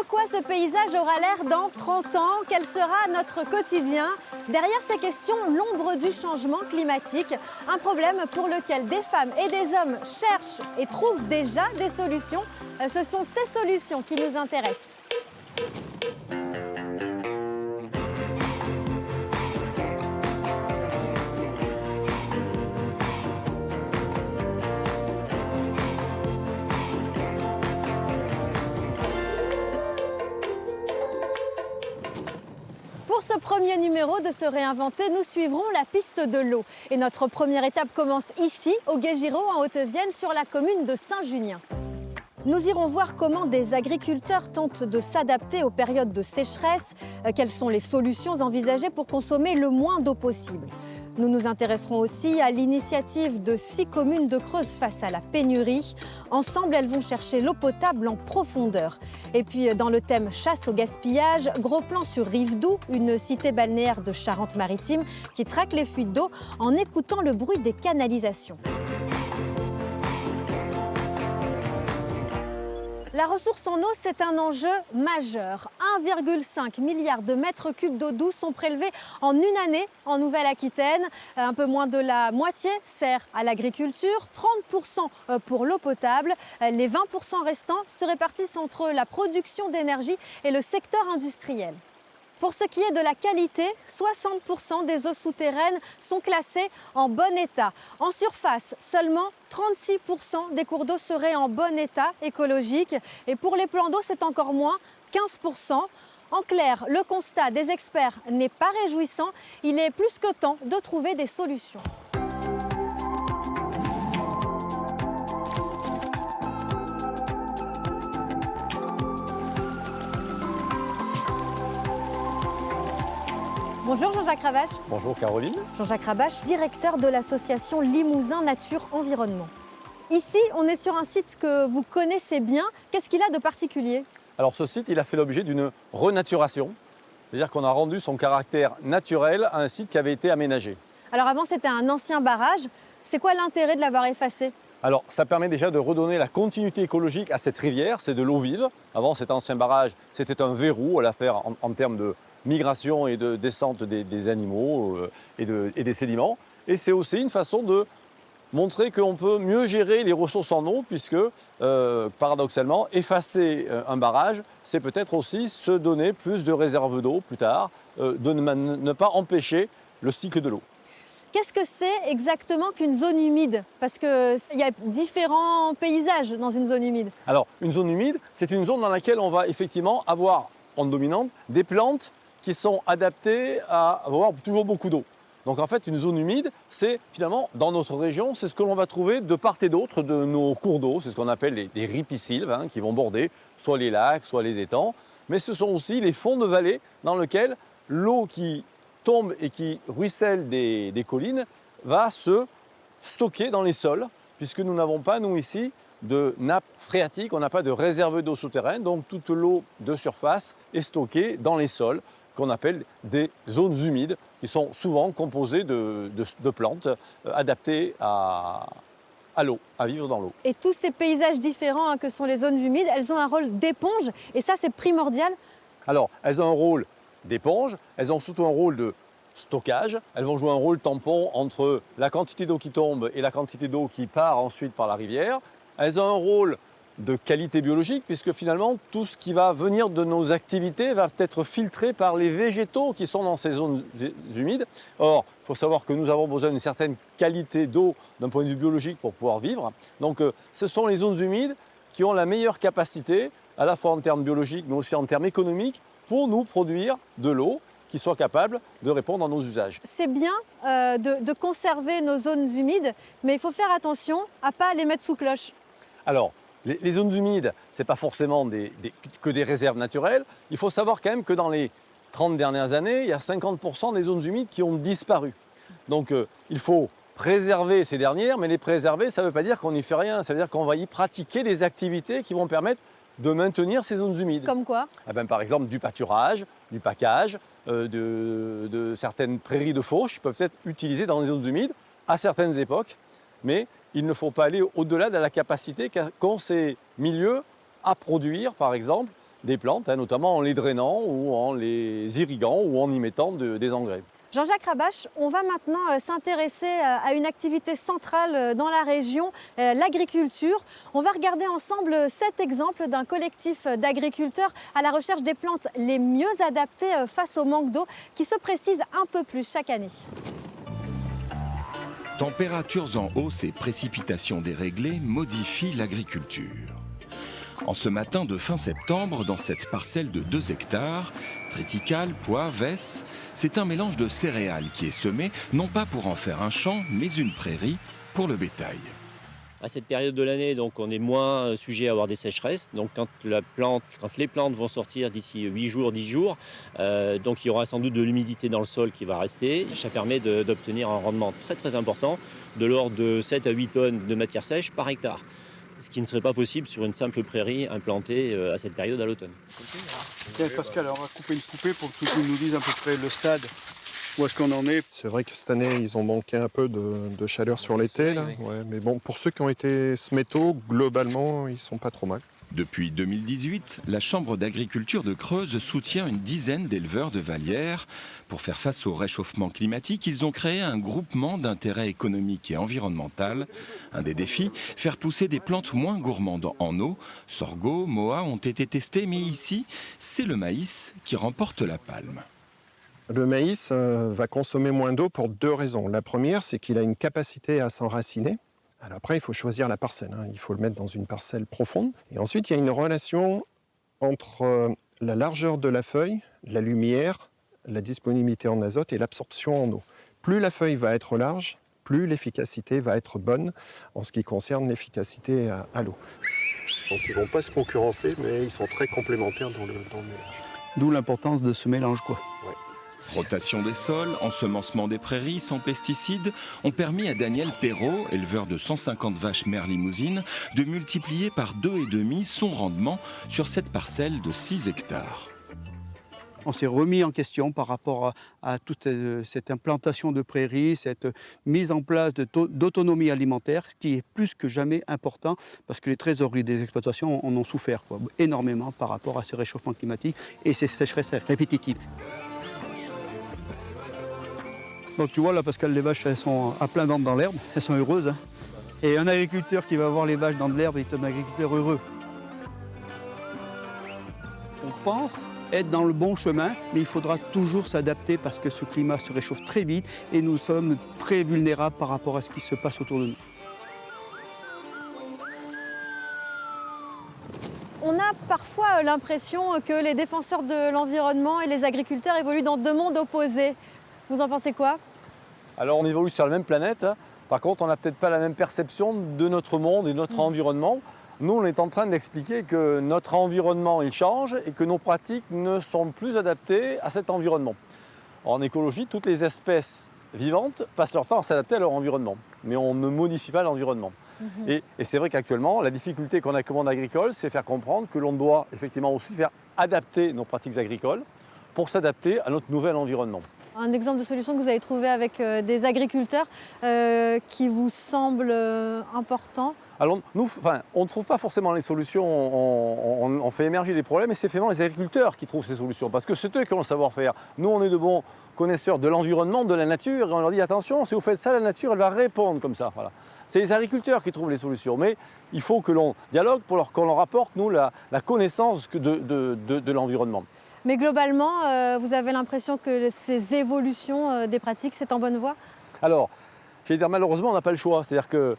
quoi ce paysage aura l'air dans 30 ans? Quel sera notre quotidien? Derrière ces questions, l'ombre du changement climatique, un problème pour lequel des femmes et des hommes cherchent et trouvent déjà des solutions. Ce sont ces solutions qui nous intéressent. Pour ce premier numéro de Se réinventer, nous suivrons la piste de l'eau. Et notre première étape commence ici, au Guégiraud, en Haute-Vienne, sur la commune de Saint-Junien. Nous irons voir comment des agriculteurs tentent de s'adapter aux périodes de sécheresse, quelles sont les solutions envisagées pour consommer le moins d'eau possible. Nous nous intéresserons aussi à l'initiative de 6 communes de Creuse face à la pénurie. Ensemble, elles vont chercher l'eau potable en profondeur. Et puis, dans le thème chasse au gaspillage, gros plan sur Rivedoux, une cité balnéaire de Charente-Maritime qui traque les fuites d'eau en écoutant le bruit des canalisations. La ressource en eau, c'est un enjeu majeur. 1,5 milliard de mètres cubes d'eau douce sont prélevés en une année en Nouvelle-Aquitaine. Un peu moins de la moitié sert à l'agriculture, 30% pour l'eau potable. Les 20% restants se répartissent entre la production d'énergie et le secteur industriel. Pour ce qui est de la qualité, 60% des eaux souterraines sont classées en bon état. En surface, seulement 36% des cours d'eau seraient en bon état écologique. Et pour les plans d'eau, c'est encore moins, 15%. En clair, le constat des experts n'est pas réjouissant. Il est plus que temps de trouver des solutions. Bonjour Jean-Jacques Ravache. Bonjour Caroline. Jean-Jacques Ravache, directeur de l'association Limousin Nature Environnement. Ici, on est sur un site que vous connaissez bien. Qu'est-ce qu'il a de particulier? Alors ce site, il a fait l'objet d'une renaturation, c'est-à-dire qu'on a rendu son caractère naturel à un site qui avait été aménagé. Alors avant, c'était un ancien barrage. C'est quoi l'intérêt de l'avoir effacé? Alors ça permet déjà de redonner la continuité écologique à cette rivière, c'est de l'eau vive. Avant, cet ancien barrage, c'était un verrou à l'affaire en termes de migration et de descente des animaux et des sédiments. Et c'est aussi une façon de montrer qu'on peut mieux gérer les ressources en eau puisque, paradoxalement, effacer un barrage, c'est peut-être aussi se donner plus de réserves d'eau plus tard, de ne pas empêcher le cycle de l'eau. Qu'est-ce que c'est exactement qu'une zone humide? Parce qu'il y a différents paysages dans une zone humide. Alors, une zone humide, c'est une zone dans laquelle on va effectivement avoir, en dominante, des plantes qui sont adaptées à avoir toujours beaucoup d'eau. Donc en fait, une zone humide, c'est finalement, dans notre région, c'est ce que l'on va trouver de part et d'autre de nos cours d'eau. C'est ce qu'on appelle des ripisylves qui vont border soit les lacs, soit les étangs. Mais ce sont aussi les fonds de vallée dans lesquels l'eau qui tombe et qui ruisselle des collines va se stocker dans les sols, puisque nous n'avons pas, nous ici, de nappe phréatique, on n'a pas de réserve d'eau souterraine, donc toute l'eau de surface est stockée dans les sols, qu'on appelle des zones humides, qui sont souvent composées de plantes adaptées à l'eau, à vivre dans l'eau. Et tous ces paysages différents que sont les zones humides, elles ont un rôle d'éponge, et ça c'est primordial. Alors, elles ont un rôle d'éponge, elles ont surtout un rôle de stockage, elles vont jouer un rôle tampon entre la quantité d'eau qui tombe et la quantité d'eau qui part ensuite par la rivière. Elles ont un rôle de qualité biologique, puisque finalement, tout ce qui va venir de nos activités va être filtré par les végétaux qui sont dans ces zones humides. Or, il faut savoir que nous avons besoin d'une certaine qualité d'eau d'un point de vue biologique pour pouvoir vivre. Donc, ce sont les zones humides qui ont la meilleure capacité, à la fois en termes biologiques, mais aussi en termes économiques, pour nous produire de l'eau qui soit capable de répondre à nos usages. C'est bien de conserver nos zones humides, mais il faut faire attention à ne pas les mettre sous cloche. Alors, les zones humides, ce n'est pas forcément que des réserves naturelles. Il faut savoir quand même que dans les 30 dernières années, il y a 50% des zones humides qui ont disparu. Donc il faut préserver ces dernières, mais les préserver, ça ne veut pas dire qu'on n'y fait rien. Ça veut dire qu'on va y pratiquer des activités qui vont permettre de maintenir ces zones humides. Comme quoi? Par exemple, du pâturage, du pacage, de certaines prairies de fauche qui peuvent être utilisées dans les zones humides à certaines époques. Mais il ne faut pas aller au-delà de la capacité qu'ont ces milieux à produire, par exemple, des plantes, notamment en les drainant ou en les irriguant ou en y mettant des engrais. Jean-Jacques Rabache, on va maintenant s'intéresser à une activité centrale dans la région, l'agriculture. On va regarder ensemble 7 exemples d'un collectif d'agriculteurs à la recherche des plantes les mieux adaptées face au manque d'eau qui se précise un peu plus chaque année. Températures en hausse et précipitations déréglées modifient l'agriculture. En ce matin de fin septembre, dans cette parcelle de 2 hectares, triticale, pois, vesse, c'est un mélange de céréales qui est semé, non pas pour en faire un champ, mais une prairie pour le bétail. À cette période de l'année, donc, on est moins sujet à avoir des sécheresses. Donc, quand les plantes vont sortir d'ici 8 jours, 10 jours, donc il y aura sans doute de l'humidité dans le sol qui va rester. Ça permet d'obtenir un rendement très très important, de l'ordre de 7 à 8 tonnes de matière sèche par hectare. Ce qui ne serait pas possible sur une simple prairie implantée à cette période à l'automne. Tiens, Pascal, on va couper une coupée pour que tu nous dises à peu près le stade, où est-ce qu'on en est. C'est vrai que cette année, ils ont manqué un peu de chaleur sur l'été. Là. Ouais, mais bon, pour ceux qui ont été semés tôt, globalement, ils sont pas trop mal. Depuis 2018, la Chambre d'agriculture de Creuse soutient une dizaine d'éleveurs de Vallières. Pour faire face au réchauffement climatique, ils ont créé un groupement d'intérêt économique et environnemental. Un des défis, faire pousser des plantes moins gourmandes en eau. Sorgho, Moa ont été testés, mais ici, c'est le maïs qui remporte la palme. Le maïs va consommer moins d'eau pour 2 raisons. La première, c'est qu'il a une capacité à s'enraciner. Alors après, il faut choisir la parcelle. Il faut le mettre dans une parcelle profonde. Et ensuite, il y a une relation entre la largeur de la feuille, la lumière, la disponibilité en azote et l'absorption en eau. Plus la feuille va être large, plus l'efficacité va être bonne en ce qui concerne l'efficacité à l'eau. Donc ils ne vont pas se concurrencer, mais ils sont très complémentaires dans le mélange. D'où l'importance de ce mélange, quoi. Ouais. Rotation des sols, ensemencement des prairies sans pesticides ont permis à Daniel Perrault, éleveur de 150 vaches mères limousines, de multiplier par 2,5 son rendement sur cette parcelle de 6 hectares. On s'est remis en question par rapport à toute cette implantation de prairies, cette mise en place d'autonomie alimentaire, ce qui est plus que jamais important parce que les trésoreries des exploitations en ont souffert énormément par rapport à ce réchauffement climatique et ces sécheresses répétitives. Donc tu vois là, Pascal, les vaches elles sont à plein ventre dans l'herbe, elles sont heureuses. Et un agriculteur qui va voir les vaches dans de l'herbe est un agriculteur heureux. On pense être dans le bon chemin, mais il faudra toujours s'adapter parce que ce climat se réchauffe très vite et nous sommes très vulnérables par rapport à ce qui se passe autour de nous. On a parfois l'impression que les défenseurs de l'environnement et les agriculteurs évoluent dans 2 mondes opposés. Vous en pensez quoi? Alors on évolue sur la même planète, par contre on n'a peut-être pas la même perception de notre monde et de notre environnement. Nous on est en train d'expliquer que notre environnement il change et que nos pratiques ne sont plus adaptées à cet environnement. En écologie, toutes les espèces vivantes passent leur temps à s'adapter à leur environnement, mais on ne modifie pas l'environnement. Et c'est vrai qu'actuellement, la difficulté qu'on a comme monde agricole, c'est faire comprendre que l'on doit effectivement aussi faire adapter nos pratiques agricoles pour s'adapter à notre nouvel environnement. Un exemple de solution que vous avez trouvé avec des agriculteurs qui vous semble important? Alors, nous, on ne trouve pas forcément les solutions, on fait émerger des problèmes, et c'est vraiment les agriculteurs qui trouvent ces solutions, parce que c'est eux qui ont le savoir-faire. Nous, on est de bons connaisseurs de l'environnement, de la nature, et on leur dit attention, si vous faites ça, la nature, elle va répondre comme ça. Voilà. C'est les agriculteurs qui trouvent les solutions, mais il faut que l'on dialogue pour qu'on leur apporte, nous, la connaissance de l'environnement. Mais globalement, vous avez l'impression que ces évolutions des pratiques, c'est en bonne voie? Alors, j'allais dire malheureusement, on n'a pas le choix. C'est-à-dire que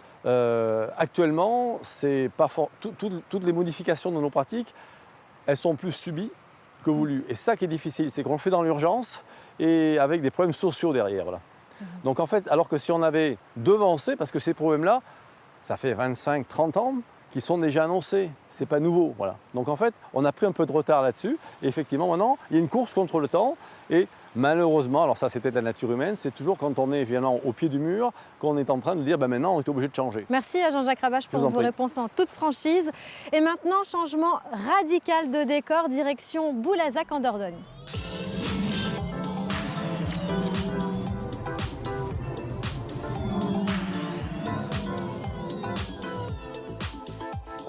actuellement, c'est pas toutes les modifications de nos pratiques, elles sont plus subies que voulues. Et ça qui est difficile, c'est qu'on le fait dans l'urgence et avec des problèmes sociaux derrière. Voilà. Donc en fait, alors que si on avait devancé, parce que ces problèmes-là, ça fait 25-30 ans, qui sont déjà annoncés, c'est pas nouveau. Voilà. Donc en fait, on a pris un peu de retard là-dessus. Et effectivement, maintenant, il y a une course contre le temps. Et malheureusement, alors ça c'est peut-être la nature humaine, c'est toujours quand on est finalement au pied du mur qu'on est en train de dire maintenant on est obligé de changer. Merci à Jean-Jacques Rabache pour vos réponses en toute franchise. Et maintenant, changement radical de décor, direction Boulazac en Dordogne.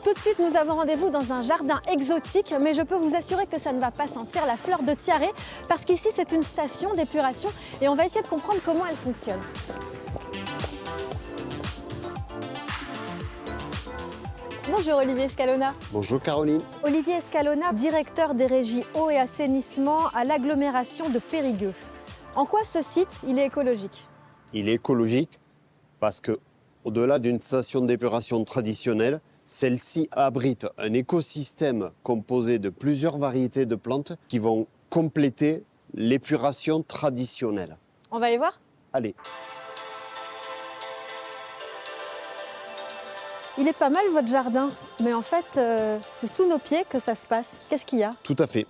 Tout de suite, nous avons rendez-vous dans un jardin exotique, mais je peux vous assurer que ça ne va pas sentir la fleur de tiare, parce qu'ici, c'est une station d'épuration et on va essayer de comprendre comment elle fonctionne. Bonjour Olivier Scalona. Bonjour Caroline. Olivier Scalona, directeur des régies eau et assainissement à l'agglomération de Périgueux. En quoi ce site, il est écologique? Il est écologique parce que, au-delà d'une station d'épuration traditionnelle, celle-ci abrite un écosystème composé de plusieurs variétés de plantes qui vont compléter l'épuration traditionnelle. On va aller voir? Allez. Il est pas mal votre jardin, mais en fait, c'est sous nos pieds que ça se passe. Qu'est-ce qu'il y a? Tout à fait.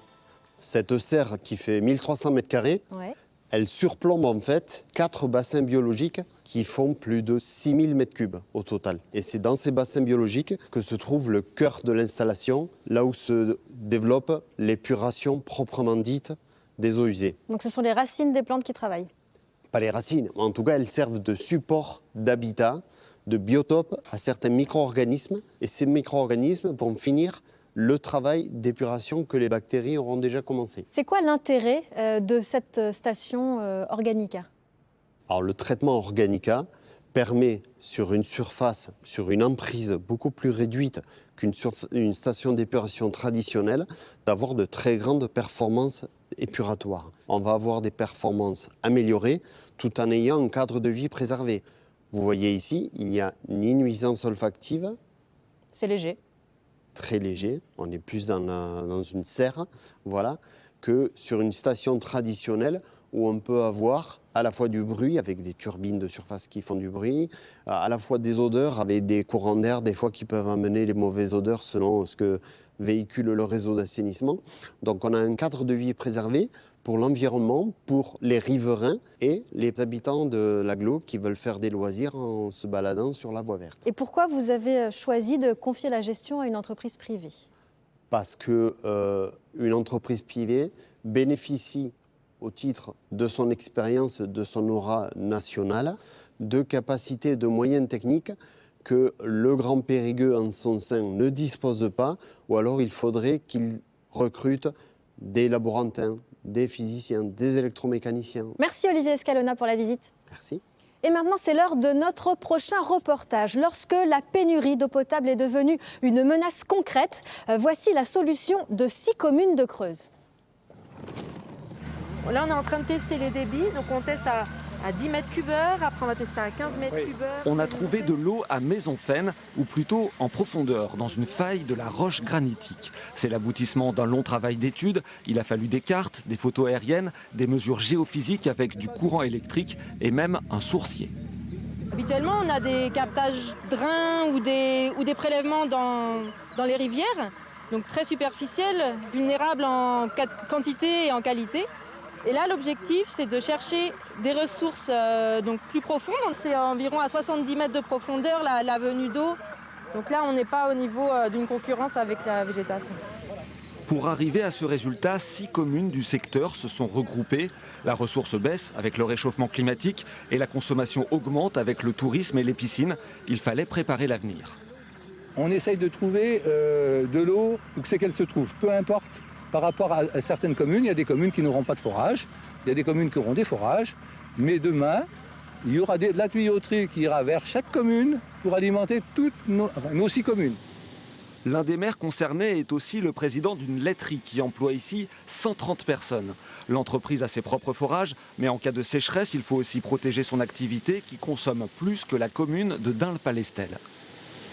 Cette serre qui fait 1300 m², Ouais. elle surplombe en fait 4 bassins biologiques qui font plus de 6000 m³ au total. Et c'est dans ces bassins biologiques que se trouve le cœur de l'installation, là où se développe l'épuration proprement dite des eaux usées. Donc ce sont les racines des plantes qui travaillent. Pas les racines, mais en tout cas elles servent de support d'habitat, de biotope à certains micro-organismes. Et ces micro-organismes vont finir le travail d'épuration que les bactéries auront déjà commencé. C'est quoi l'intérêt de cette station Organica? Alors le traitement Organica permet sur une surface, sur une emprise beaucoup plus réduite qu'une station d'épuration traditionnelle, d'avoir de très grandes performances épuratoires. On va avoir des performances améliorées tout en ayant un cadre de vie préservé. Vous voyez ici, il n'y a ni nuisance olfactive. C'est léger. Très léger, on est plus dans une serre, voilà, que sur une station traditionnelle où on peut avoir à la fois du bruit avec des turbines de surface qui font du bruit, à la fois des odeurs avec des courants d'air des fois qui peuvent amener les mauvaises odeurs selon ce que véhicule le réseau d'assainissement. Donc on a un cadre de vie préservé pour l'environnement, pour les riverains et les habitants de l'agglo qui veulent faire des loisirs en se baladant sur la voie verte. Et pourquoi vous avez choisi de confier la gestion à une entreprise privée? Parce qu'une entreprise privée bénéficie, au titre de son expérience, de son aura nationale, de capacités, de moyens techniques que le Grand Périgueux en son sein ne dispose pas, ou alors il faudrait qu'il recrute des laborantins, des physiciens, des électromécaniciens. Merci Olivier Scalona pour la visite. Merci. Et maintenant, c'est l'heure de notre prochain reportage. Lorsque la pénurie d'eau potable est devenue une menace concrète, voici la solution de 6 communes de Creuse. Là, on est en train de tester les débits. Donc, on teste à 10 mètres cubeurs. Après, on va tester à 15 mètres cubeurs. On a trouvé de l'eau à Maisonfaine, ou plutôt en profondeur, dans une faille de la roche granitique. C'est l'aboutissement d'un long travail d'études. Il a fallu des cartes, des photos aériennes, des mesures géophysiques avec du courant électrique et même un sourcier. Habituellement, on a des captages drains ou des prélèvements dans les rivières, donc très superficiels, vulnérables en quantité et en qualité. Et là, l'objectif, c'est de chercher des ressources donc plus profondes. C'est environ à 70 mètres de profondeur la venue d'eau. Donc là, on n'est pas au niveau d'une concurrence avec la végétation. Pour arriver à ce résultat, 6 communes du secteur se sont regroupées. La ressource baisse avec le réchauffement climatique et la consommation augmente avec le tourisme et les piscines. Il fallait préparer l'avenir. On essaye de trouver de l'eau où c'est qu'elle se trouve, peu importe. Par rapport à certaines communes, il y a des communes qui n'auront pas de forage, il y a des communes qui auront des forages, mais demain, il y aura de la tuyauterie qui ira vers chaque commune pour alimenter toutes nos 6 communes. L'un des maires concernés est aussi le président d'une laiterie qui emploie ici 130 personnes. L'entreprise a ses propres forages, mais en cas de sécheresse, il faut aussi protéger son activité qui consomme plus que la commune de Dun-le-Palestel.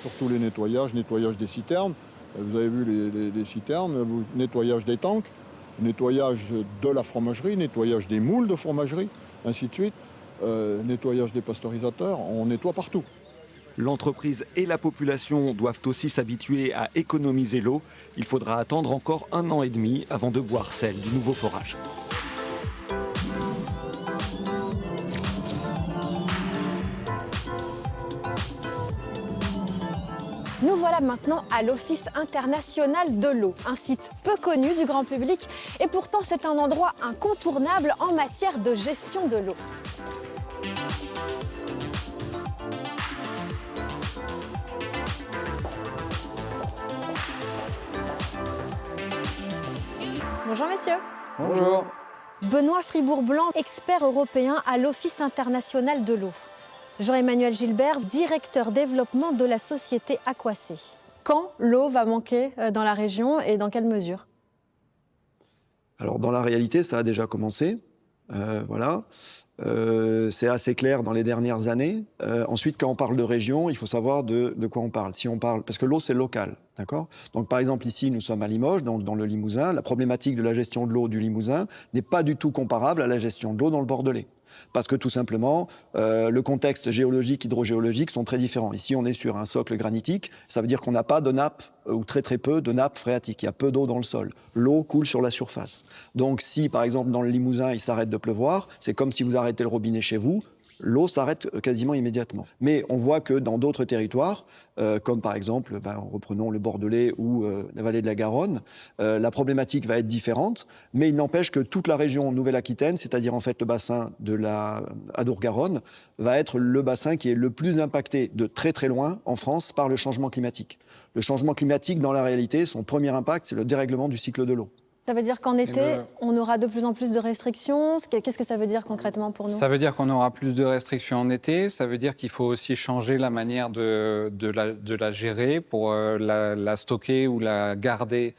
Surtout les nettoyage des citernes. Vous avez vu les citernes, nettoyage des tanks, nettoyage de la fromagerie, nettoyage des moules de fromagerie, ainsi de suite, nettoyage des pasteurisateurs, on nettoie partout. L'entreprise et la population doivent aussi s'habituer à économiser l'eau. Il faudra attendre encore 1 an et demi avant de boire celle du nouveau forage. Nous voilà maintenant à l'Office international de l'eau, un site peu connu du grand public et pourtant c'est un endroit incontournable en matière de gestion de l'eau. Bonjour messieurs. Bonjour. Benoît Fribourg-Blanc, expert européen à l'Office international de l'eau. Jean-Emmanuel Gilbert, directeur développement de la société Aquacé. Quand l'eau va manquer dans la région et dans quelle mesure? Alors dans la réalité, ça a déjà commencé. Voilà. C'est assez clair dans les dernières années. Ensuite, quand on parle de région, il faut savoir de quoi on parle. Si on parle, parce que l'eau, c'est local, d'accord? Donc, par exemple, ici, nous sommes à Limoges, dans le Limousin. La problématique de la gestion de l'eau du Limousin n'est pas du tout comparable à la gestion de l'eau dans le Bordelais. Parce que tout simplement, le contexte géologique, hydrogéologique sont très différents. Ici, on est sur un socle granitique. Ça veut dire qu'on n'a pas de nappe, ou très très peu de nappe phréatique. Il y a peu d'eau dans le sol. L'eau coule sur la surface. Donc si, par exemple, dans le Limousin, il s'arrête de pleuvoir, c'est comme si vous arrêtez le robinet chez vous. L'eau s'arrête quasiment immédiatement. Mais on voit que dans d'autres territoires, comme par exemple, reprenons le Bordelais ou la vallée de la Garonne, la problématique va être différente, mais il n'empêche que toute la région Nouvelle-Aquitaine, c'est-à-dire en fait le bassin de la Adour-Garonne, va être le bassin qui est le plus impacté de très très loin en France par le changement climatique. Le changement climatique, dans la réalité, son premier impact, c'est le dérèglement du cycle de l'eau. Ça veut dire qu'en été, on aura de plus en plus de restrictions. Qu'est-ce que ça veut dire concrètement pour nous? Ça veut dire qu'on aura plus de restrictions en été. Ça veut dire qu'il faut aussi changer la manière de la gérer pour la stocker ou la garder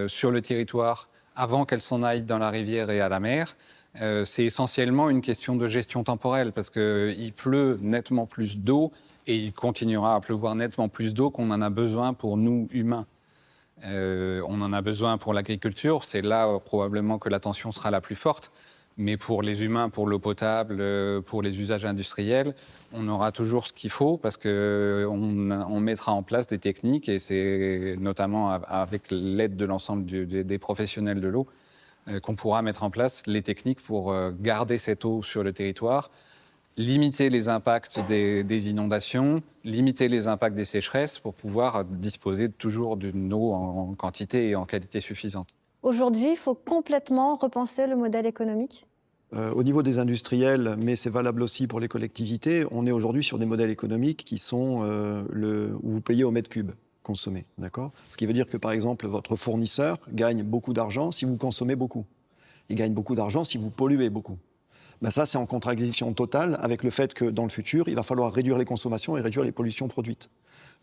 sur le territoire avant qu'elle s'en aille dans la rivière et à la mer. C'est essentiellement une question de gestion temporelle parce qu'il pleut nettement plus d'eau et il continuera à pleuvoir nettement plus d'eau qu'on en a besoin pour nous, humains. On en a besoin pour l'agriculture, c'est là probablement que la tension sera la plus forte. Mais pour les humains, pour l'eau potable, pour les usages industriels, on aura toujours ce qu'il faut parce qu'on mettra en place des techniques et c'est notamment avec l'aide de l'ensemble des professionnels de l'eau qu'on pourra mettre en place les techniques pour garder cette eau sur le territoire, limiter les impacts des inondations, limiter les impacts des sécheresses pour pouvoir disposer toujours d'une eau en quantité et en qualité suffisante. Aujourd'hui, il faut complètement repenser le modèle économique? Au niveau des industriels, mais c'est valable aussi pour les collectivités, on est aujourd'hui sur des modèles économiques qui sont où vous payez au mètre cube consommé, d'accord? Ce qui veut dire que, par exemple, votre fournisseur gagne beaucoup d'argent si vous consommez beaucoup. Il gagne beaucoup d'argent si vous polluez beaucoup. Ben ça, c'est en contradiction totale avec le fait que, dans le futur, il va falloir réduire les consommations et réduire les pollutions produites.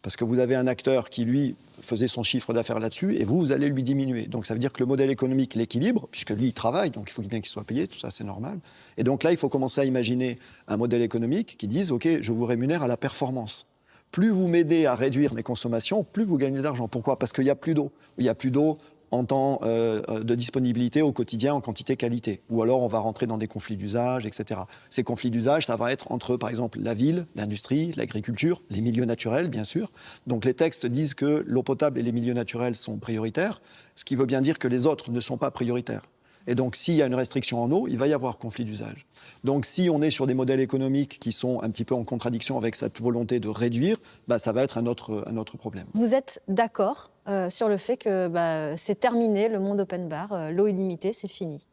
Parce que vous avez un acteur qui, lui, faisait son chiffre d'affaires là-dessus, et vous allez lui diminuer. Donc ça veut dire que le modèle économique l'équilibre, puisque lui, il travaille, donc il faut bien qu'il soit payé, tout ça, c'est normal. Et donc là, il faut commencer à imaginer un modèle économique qui dise, OK, je vous rémunère à la performance. Plus vous m'aidez à réduire mes consommations, plus vous gagnez d'argent. Pourquoi? Parce qu'il n'y a plus d'eau. Il n'y a plus d'eau en temps de disponibilité au quotidien en quantité-qualité. Ou alors on va rentrer dans des conflits d'usage, etc. Ces conflits d'usage, ça va être entre, par exemple, la ville, l'industrie, l'agriculture, les milieux naturels, bien sûr. Donc les textes disent que l'eau potable et les milieux naturels sont prioritaires, ce qui veut bien dire que les autres ne sont pas prioritaires. Et donc, s'il y a une restriction en eau, il va y avoir conflit d'usage. Donc, si on est sur des modèles économiques qui sont un petit peu en contradiction avec cette volonté de réduire, ça va être un autre problème. Vous êtes d'accord sur le fait que c'est terminé, le monde open bar, l'eau illimitée, c'est fini?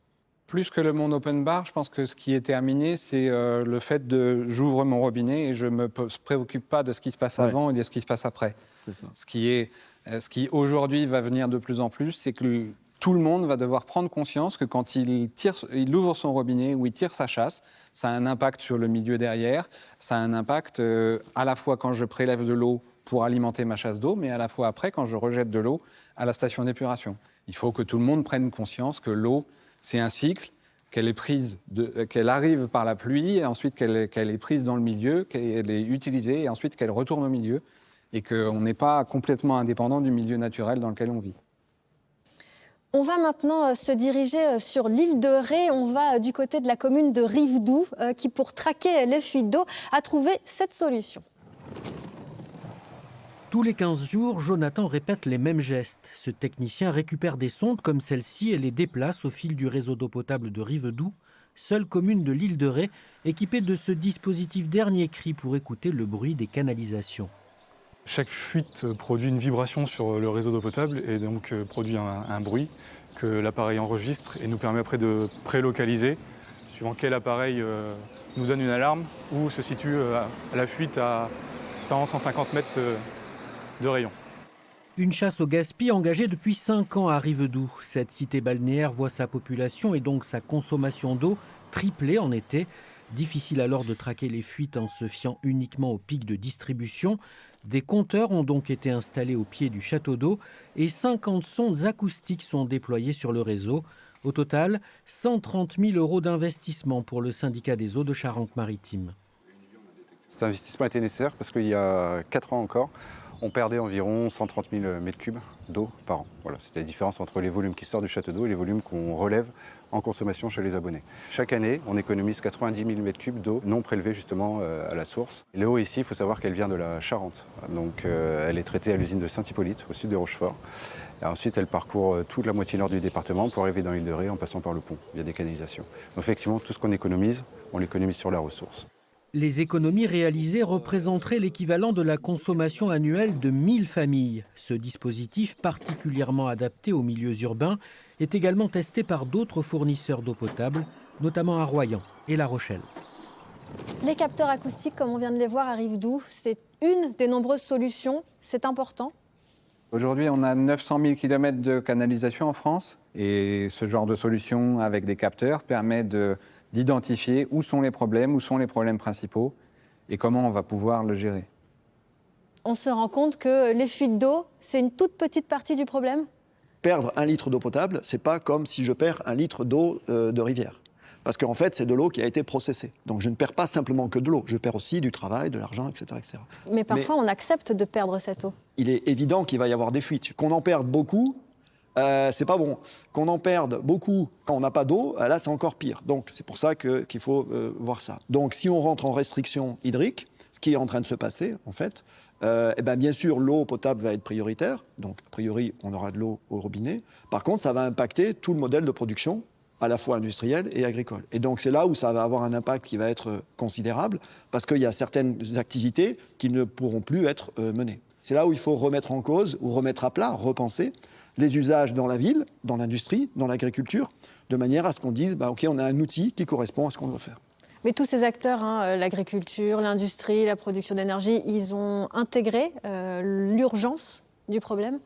Plus que le monde open bar, je pense que ce qui est terminé, c'est le fait de j'ouvre mon robinet et je ne me préoccupe pas de ce qui se passe avant et de ce qui se passe après. C'est ça. Ce qui aujourd'hui va venir de plus en plus, c'est que tout le monde va devoir prendre conscience que quand il ouvre son robinet ou il tire sa chasse, ça a un impact sur le milieu derrière, ça a un impact à la fois quand je prélève de l'eau pour alimenter ma chasse d'eau, mais à la fois après quand je rejette de l'eau à la station d'épuration. Il faut que tout le monde prenne conscience que l'eau, c'est un cycle, qu'elle arrive par la pluie, et ensuite qu'elle est prise dans le milieu, qu'elle est utilisée, et ensuite qu'elle retourne au milieu, et qu'on n'est pas complètement indépendant du milieu naturel dans lequel on vit. On va maintenant se diriger sur l'île de Ré. On va du côté de la commune de Rivedoux qui, pour traquer les fuites d'eau, a trouvé cette solution. Tous les 15 jours, Jonathan répète les mêmes gestes. Ce technicien récupère des sondes comme celle-ci et les déplace au fil du réseau d'eau potable de Rivedoux, seule commune de l'île de Ré équipée de ce dispositif dernier cri pour écouter le bruit des canalisations. Chaque fuite produit une vibration sur le réseau d'eau potable et donc produit un bruit que l'appareil enregistre et nous permet après de prélocaliser, suivant quel appareil nous donne une alarme, où se situe la fuite à 100-150 mètres de rayon. Une chasse au gaspillage engagée depuis 5 ans à Rivedoux. Cette cité balnéaire voit sa population et donc sa consommation d'eau tripler en été. Difficile alors de traquer les fuites en se fiant uniquement aux pics de distribution. Des compteurs ont donc été installés au pied du château d'eau et 50 sondes acoustiques sont déployées sur le réseau. Au total, 130 000 € d'investissement pour le syndicat des eaux de Charente-Maritime. Cet investissement était nécessaire parce qu'il y a 4 ans encore, on perdait environ 130 000 m3 d'eau par an. Voilà, c'était la différence entre les volumes qui sortent du château d'eau et les volumes qu'on relève en consommation chez les abonnés. Chaque année, on économise 90 000 m3 d'eau non prélevée justement à la source. L'eau ici, il faut savoir qu'elle vient de la Charente. Donc elle est traitée à l'usine de Saint-Hippolyte, au sud de Rochefort. Et ensuite, elle parcourt toute la moitié nord du département pour arriver dans l'île de Ré en passant par le pont, via des canalisations. Donc effectivement, tout ce qu'on économise, on l'économise sur la ressource. Les économies réalisées représenteraient l'équivalent de la consommation annuelle de 1000 familles. Ce dispositif, particulièrement adapté aux milieux urbains, est également testé par d'autres fournisseurs d'eau potable, notamment à Royan et La Rochelle. Les capteurs acoustiques, comme on vient de les voir, à Rivedoux, c'est une des nombreuses solutions. C'est important. Aujourd'hui, on a 900 000 km de canalisation en France. Et ce genre de solution avec des capteurs permet d'identifier où sont les problèmes principaux et comment on va pouvoir le gérer. On se rend compte que les fuites d'eau, c'est une toute petite partie du problème. Perdre 1 litre d'eau potable, c'est pas comme si je perds 1 litre d'eau de rivière. Parce qu'en fait, c'est de l'eau qui a été processée. Donc je ne perds pas simplement que de l'eau, je perds aussi du travail, de l'argent, etc., etc. Mais parfois, on accepte de perdre cette eau. Il est évident qu'il va y avoir des fuites. Qu'on en perde beaucoup, c'est pas bon. Qu'on en perde beaucoup quand on n'a pas d'eau, là c'est encore pire. Donc c'est pour ça qu'il faut voir ça. Donc si on rentre en restriction hydrique, ce qui est en train de se passer en fait, bien sûr l'eau potable va être prioritaire. Donc a priori on aura de l'eau au robinet. Par contre ça va impacter tout le modèle de production, à la fois industrielle et agricole. Et donc c'est là où ça va avoir un impact qui va être considérable, parce qu'il y a certaines activités qui ne pourront plus être menées. C'est là où il faut remettre en cause, ou remettre à plat, repenser les usages dans la ville, dans l'industrie, dans l'agriculture, de manière à ce qu'on dise, OK, on a un outil qui correspond à ce qu'on doit faire. Mais tous ces acteurs, l'agriculture, l'industrie, la production d'énergie, ils ont intégré l'urgence du problème ?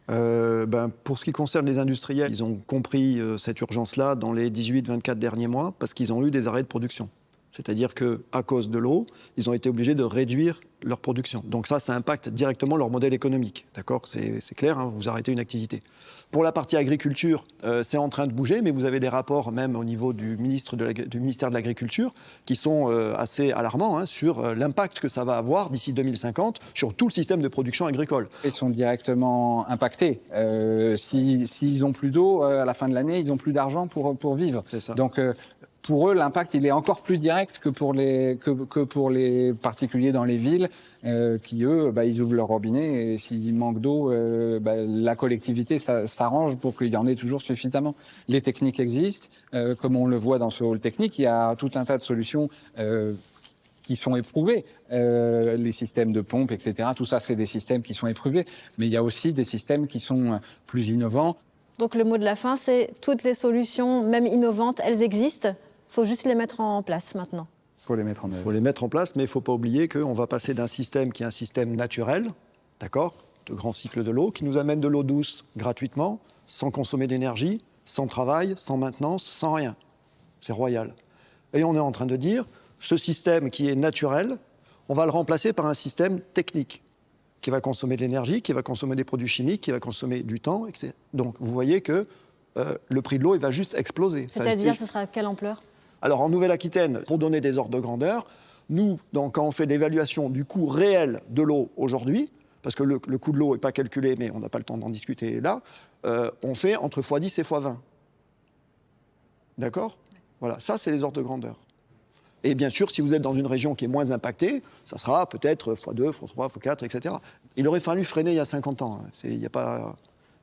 Pour ce qui concerne les industriels, ils ont compris cette urgence-là dans les 18-24 derniers mois, parce qu'ils ont eu des arrêts de production. C'est-à-dire qu'à cause de l'eau, ils ont été obligés de réduire leur production. Donc ça impacte directement leur modèle économique. D'accord ? C'est clair, vous arrêtez une activité. Pour la partie agriculture, c'est en train de bouger, mais vous avez des rapports même au niveau du ministère de l'Agriculture qui sont assez alarmants sur l'impact que ça va avoir d'ici 2050 sur tout le système de production agricole. Ils sont directement impactés. S'ils n'ont plus d'eau, à la fin de l'année, ils n'ont plus d'argent pour vivre. C'est ça. Donc, pour eux, l'impact il est encore plus direct que pour les particuliers dans les villes qui, eux, ils ouvrent leur robinet et s'il manque d'eau, la collectivité s'arrange pour qu'il y en ait toujours suffisamment. Les techniques existent. Comme on le voit dans ce hall technique, il y a tout un tas de solutions qui sont éprouvées. Les systèmes de pompe, etc. Tout ça, c'est des systèmes qui sont éprouvés. Mais il y a aussi des systèmes qui sont plus innovants. Donc le mot de la fin, c'est toutes les solutions, même innovantes, elles existent. Il faut juste les mettre en place maintenant. Il faut les mettre en œuvre. Il faut les mettre en place, mais il ne faut pas oublier qu'on va passer d'un système qui est un système naturel, d'accord, de grand cycle de l'eau, qui nous amène de l'eau douce gratuitement, sans consommer d'énergie, sans travail, sans maintenance, sans rien. C'est royal. Et on est en train de dire, ce système qui est naturel, on va le remplacer par un système technique, qui va consommer de l'énergie, qui va consommer des produits chimiques, qui va consommer du temps, etc. Donc vous voyez que le prix de l'eau il va juste exploser. C'est-à-dire, ce sera à quelle ampleur ? Alors en Nouvelle-Aquitaine, pour donner des ordres de grandeur, nous, quand on fait l'évaluation du coût réel de l'eau aujourd'hui, parce que le coût de l'eau n'est pas calculé, mais on n'a pas le temps d'en discuter là, on fait entre x10 et x20. D'accord ? Voilà, ça c'est les ordres de grandeur. Et bien sûr, si vous êtes dans une région qui est moins impactée, ça sera peut-être x2, x3, x4, etc. Il aurait fallu freiner il y a 50 ans. Y a pas,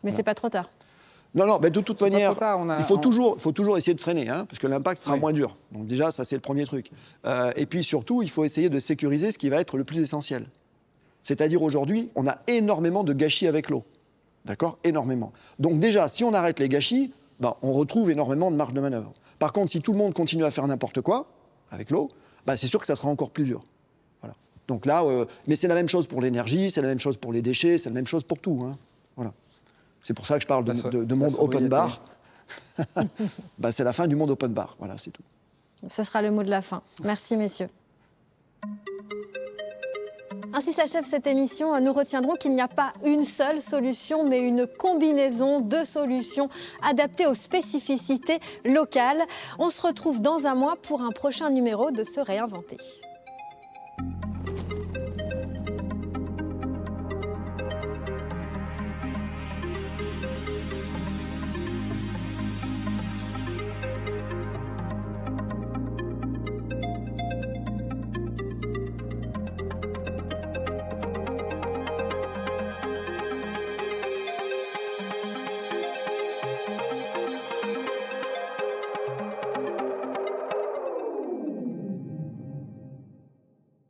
mais c'est pas trop tard. Non, mais de toute manière, il faut toujours essayer de freiner, parce que l'impact sera moins dur. Donc déjà, ça c'est le premier truc. Et puis surtout, il faut essayer de sécuriser ce qui va être le plus essentiel. C'est-à-dire aujourd'hui, on a énormément de gâchis avec l'eau. D'accord ? Énormément. Donc déjà, si on arrête les gâchis, on retrouve énormément de marge de manœuvre. Par contre, si tout le monde continue à faire n'importe quoi avec l'eau, c'est sûr que ça sera encore plus dur. Voilà. Donc là, mais c'est la même chose pour l'énergie, c'est la même chose pour les déchets, c'est la même chose pour tout. Hein. Voilà. C'est pour ça que je parle de monde open bar. Bah, c'est la fin du monde open bar. Voilà, c'est tout. Ce sera le mot de la fin. Merci, messieurs. Ainsi s'achève cette émission. Nous retiendrons qu'il n'y a pas une seule solution, mais une combinaison de solutions adaptées aux spécificités locales. On se retrouve dans un mois pour un prochain numéro de Se réinventer.